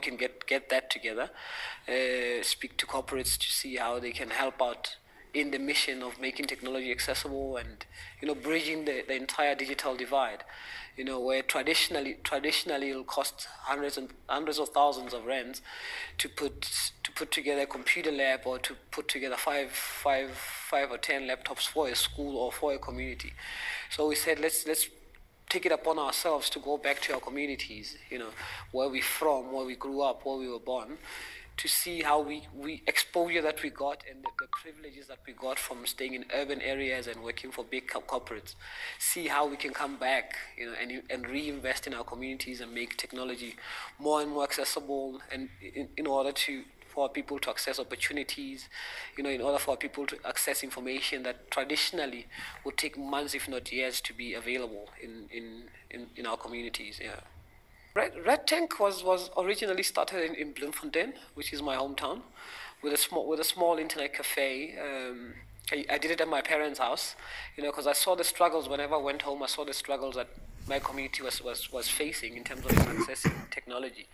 we can get that together, speak to corporates to see how they can help out in the mission of making technology accessible and, bridging the entire digital divide, where traditionally it'll cost hundreds of thousands of rands to put together a computer lab, or to put together five or 10 laptops for a school or for a community. So we said, let's take it upon ourselves to go back to our communities, where we're from, where we grew up, where we were born, to see how we exposure that we got, and the privileges that we got from staying in urban areas and working for big corporates, see how we can come back, and reinvest in our communities and make technology more and more accessible, and in order for people to access opportunities, in order for people to access information that traditionally would take months, if not years, to be available in our communities. Yeah. Redtank was originally started in Bloemfontein, which is my hometown, with a small internet cafe. I did it at my parents' house, because I saw the struggles whenever I went home. I saw the struggles that my community was facing in terms of accessing technology.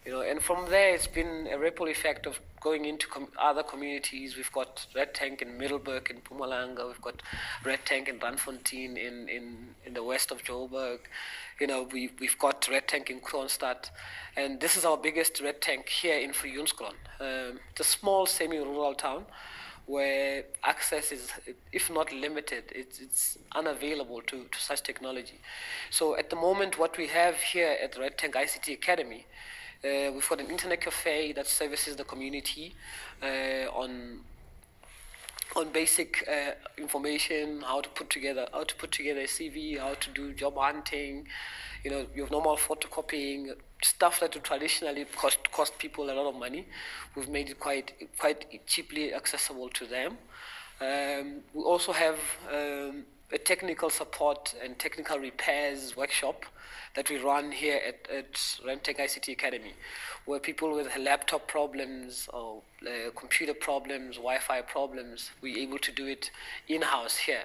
And from there, it's been a ripple effect of going into other communities. We've got Redtank in Middelburg in Mpumalanga. We've got Redtank in Randfontein in the west of Joburg. We've got Redtank in Kroonstad. And this is our biggest Redtank here in Viljoenskroon. It's a small semi-rural town where access is, if not limited, it's unavailable to such technology. So at the moment, what we have here at Redtank ICT Academy, we've got an internet cafe that services the community on basic information, how to put together a CV, how to do job hunting, your normal photocopying, stuff that would traditionally cost people a lot of money. We've made it quite cheaply accessible to them. We also have a technical support and technical repairs workshop that we run here at Redtank ICT Academy, where people with laptop problems or computer problems, Wi-Fi problems, we're able to do it in-house here.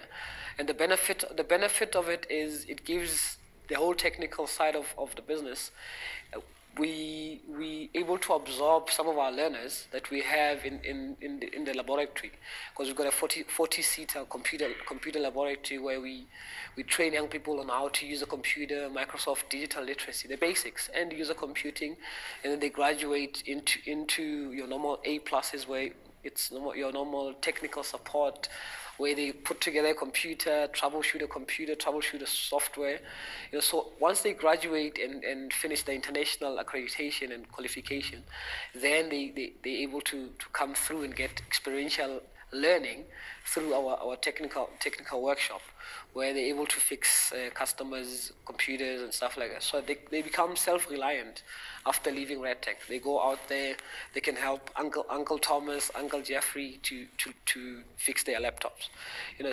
And the benefit of it is it gives the whole technical side of the business. We able to absorb some of our learners that we have in the laboratory, because we've got a 40-seater computer laboratory where we train young people on how to use a computer, Microsoft digital literacy, the basics, and user computing, and then they graduate into your normal A+s, where it's your normal technical support, where they put together a computer, troubleshoot a software. So once they graduate and finish the international accreditation and qualification, then they're able to come through and get experiential learning through our technical workshop, where they're able to fix customers' computers and stuff like that. So they become self-reliant after leaving Redtank. They go out there, they can help Uncle Thomas, Uncle Jeffrey to fix their laptops.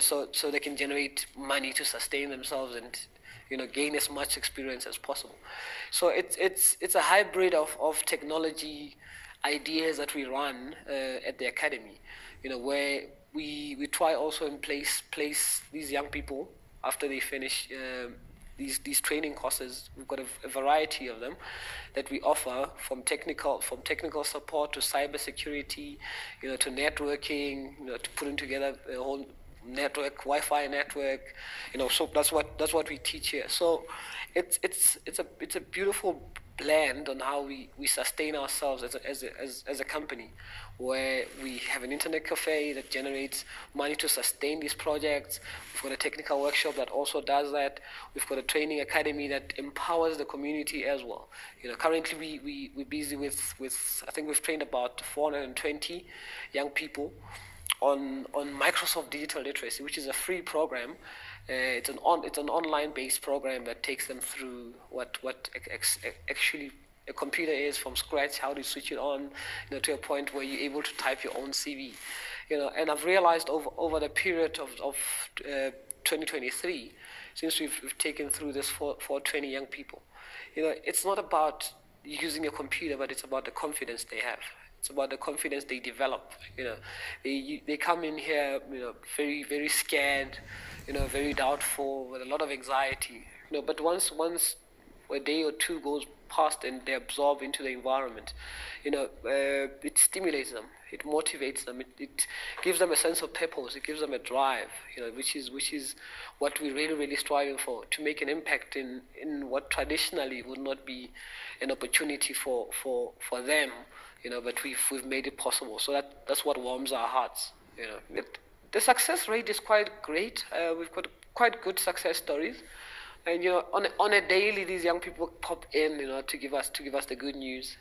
So they can generate money to sustain themselves and gain as much experience as possible. So it's a hybrid of technology ideas that we run at the academy, where we try also and place these young people after they finish these training courses. We've got a variety of them that we offer, from technical support to cybersecurity, to networking, to putting together a whole network, Wi-Fi network, so that's what we teach here. So it's a beautiful blend on how we sustain ourselves as a company, where we have an internet cafe that generates money to sustain these projects. We've got a technical workshop that also does that. We've got a training academy that empowers the community as well. Currently we're busy with I think we've trained about 420 young people on Microsoft digital literacy, which is a free program. It's an online-based program that takes them through what actually a computer is from scratch, how to switch it on, to a point where you're able to type your own CV. And I've realized over the period of 2023, since we've taken through this for 20 young people, it's not about using a computer, but it's about the confidence they have. It's about the confidence they develop. They come in here, very, very scared, very doubtful, with a lot of anxiety. But once a day or two goes past and they absorb into the environment, it stimulates them, it motivates them, it gives them a sense of purpose, it gives them a drive, which is what we're really striving for, to make an impact in what traditionally would not be an opportunity for them, but we've made it possible. So that's what warms our hearts. The success rate is quite great. We've got quite good success stories. And on a daily, these young people pop in, to give us the good news.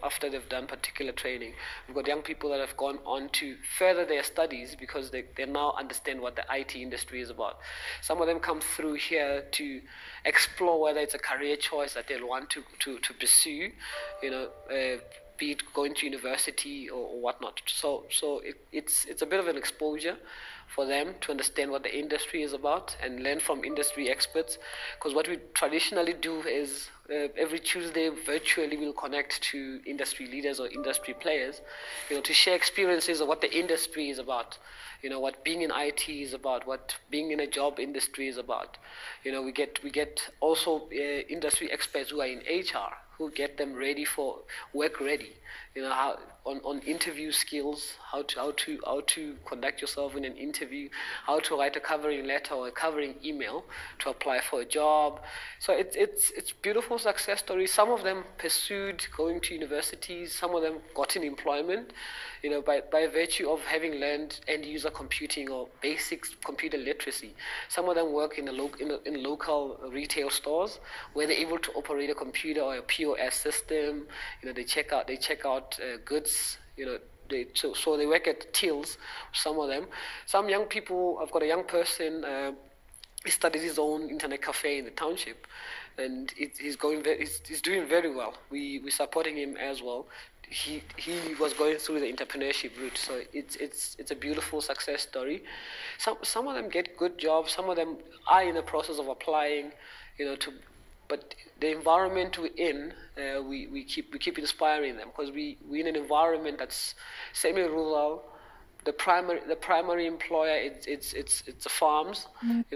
After they've done particular training, we've got young people that have gone on to further their studies because they now understand what the IT industry is about. Some of them come through here to explore whether it's a career choice that they'll want to pursue, be it going to university or whatnot. So it's a bit of an exposure for them to understand what the industry is about and learn from industry experts. Because what we traditionally do is every Tuesday virtually we'll connect to industry leaders or industry players, to share experiences of what the industry is about, what being in IT is about, what being in a job industry is about. We get also industry experts who are in HR, who get them ready for work ready, how on interview skills, how to conduct yourself in an interview, how to write a covering letter or a covering email to apply for a job. So it's beautiful success stories. Some of them pursued going to universities, some of them got in employment, by virtue of having learned end user computing or basic computer literacy. Some of them work in local retail stores where they're able to operate a computer or a POS system. They check out goods. So they work at tills. Some of them. Some young people. I've got a young person. He studies his own internet cafe in the township, and he's doing very well. We're supporting him as well. He was going through the entrepreneurship route, so it's a beautiful success story. Some of them get good jobs. Some of them are in the process of applying, but the environment we're in, we keep inspiring them, because we're in an environment that's semi-rural. The primary employer it's the farms,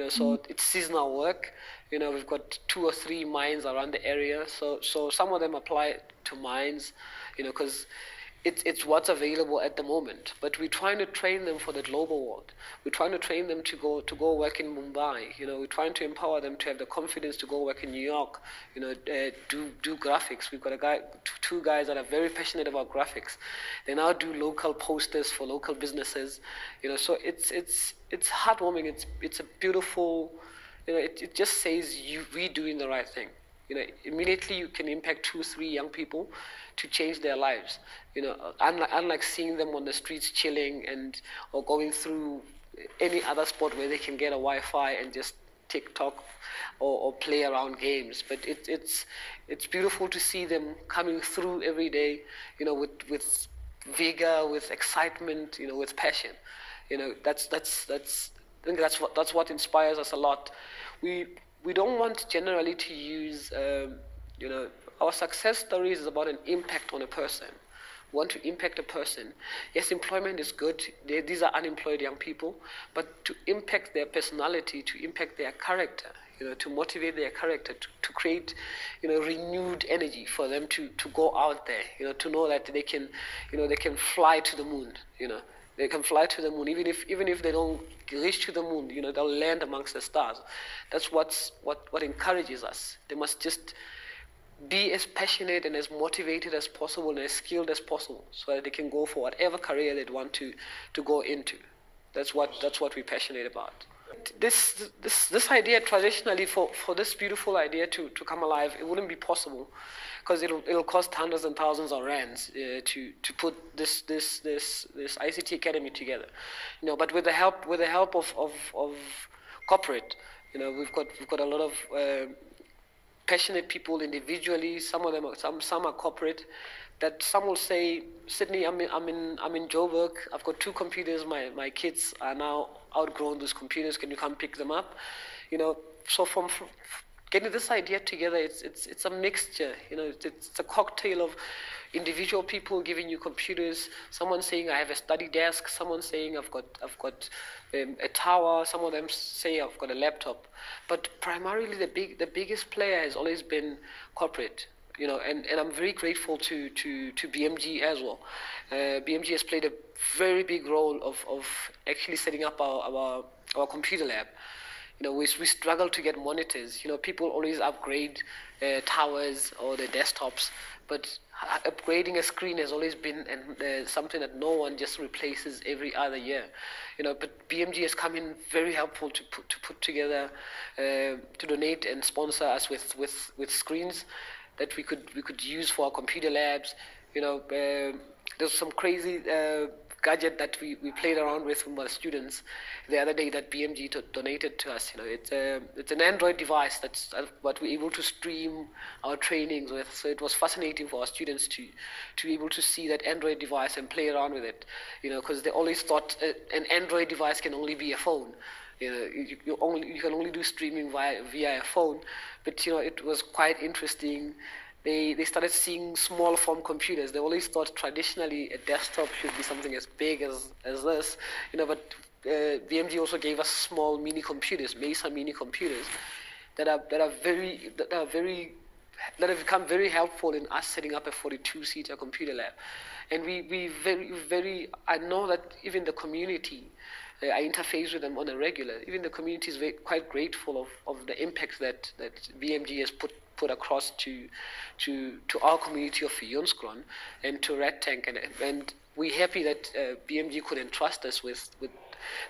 so it's seasonal work. We've got 2 or 3 mines around the area, so some of them apply to mines, because it's what's available at the moment. But we're trying to train them for the global world. We're trying to train them to go work in Mumbai. We're trying to empower them to have the confidence to go work in New York. Do graphics. We've got 2 guys that are very passionate about graphics. They now do local posters for local businesses. So it's heartwarming. It's a beautiful. It just says we doing the right thing. Immediately you can impact 2, 3 young people to change their lives. Unlike seeing them on the streets chilling or going through any other spot where they can get a Wi-Fi and just TikTok or play around games. But it's beautiful to see them coming through every day, with vigor, with excitement, with passion. I think that's what inspires us a lot. We don't want generally to use, our success stories is about an impact on a person. We want to impact a person. Yes, employment is good. These are unemployed young people, but to impact their personality, to impact their character, to motivate their character, to create, renewed energy for them to go out there, to know that they can fly to the moon, They can fly to the moon, even if they don't reach to the moon, they'll land amongst the stars. That's what encourages us. They must just be as passionate and as motivated as possible and as skilled as possible, so that they can go for whatever career they'd want to go into. That's what we're passionate about. This idea, traditionally, for this beautiful idea to come alive, it wouldn't be possible, because it'll cost hundreds and thousands of rands to put this ICT Academy together. But with the help of corporate, we've got a lot of passionate people individually. Some of them some are corporate. That some will say, Sydney, I'm in Joburg. I've got 2 computers. My kids are now outgrown those computers. Can you come pick them up? So from getting this idea together, it's a mixture. It's a cocktail of individual people giving you computers. Someone saying I have a study desk. Someone saying I've got a tower. Some of them say I've got a laptop. But primarily the biggest player has always been corporate. and I'm very grateful to BMG as well. BMG has played a very big role of actually setting up our computer lab. We struggle to get monitors. People always upgrade towers or their desktops, but upgrading a screen has always been something that no one just replaces every other year. But BMG has come in very helpful to put together, to donate and sponsor us with screens that we could use for our computer labs. There's some crazy gadget that we played around with our students the other day that BMG donated to us. It's an Android device that's what we're able to stream our trainings with. So it was fascinating for our students to be able to see that Android device and play around with it. Because they always thought an Android device can only be a phone. You can only do streaming via a phone, but it was quite interesting. They started seeing small form computers. They always thought traditionally a desktop should be something as big as this, but BMG also gave us small mini computers, Mesa mini computers, that have become very helpful in us setting up a 42-seater computer lab. And I know that even the community, I interface with them on a regular. Even the community is quite grateful of the impact that BMG has put across to our community of Jonsgron and to Redtank, and we're happy that BMG could entrust us with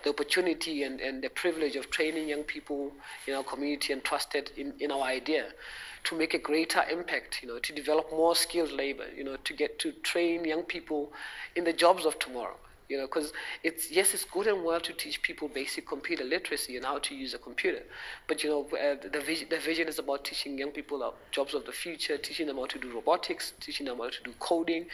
the opportunity and the privilege of training young people in our community and trusted in our idea to make a greater impact, to develop more skilled labor, to get to train young people in the jobs of tomorrow. Because it's good and well to teach people basic computer literacy and how to use a computer, but the vision is about teaching young people jobs of the future, teaching them how to do robotics, teaching them how to do coding,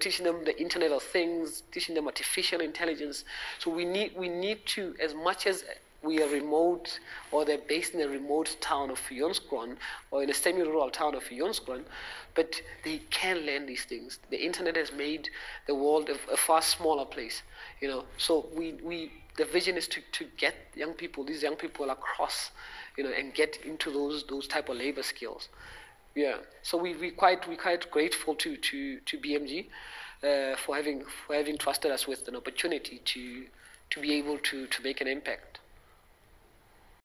teaching them the Internet of Things, teaching them artificial intelligence. So we need to, as much as we are remote, or they're based in a remote town of Jonsgron or in a semi-rural town of Jonsgron, but they can learn these things. The internet has made the world a far smaller place, So the vision is to get these young people across, and get into those type of labor skills. Yeah. So we quite grateful to BMG for having trusted us with an opportunity to be able to make an impact.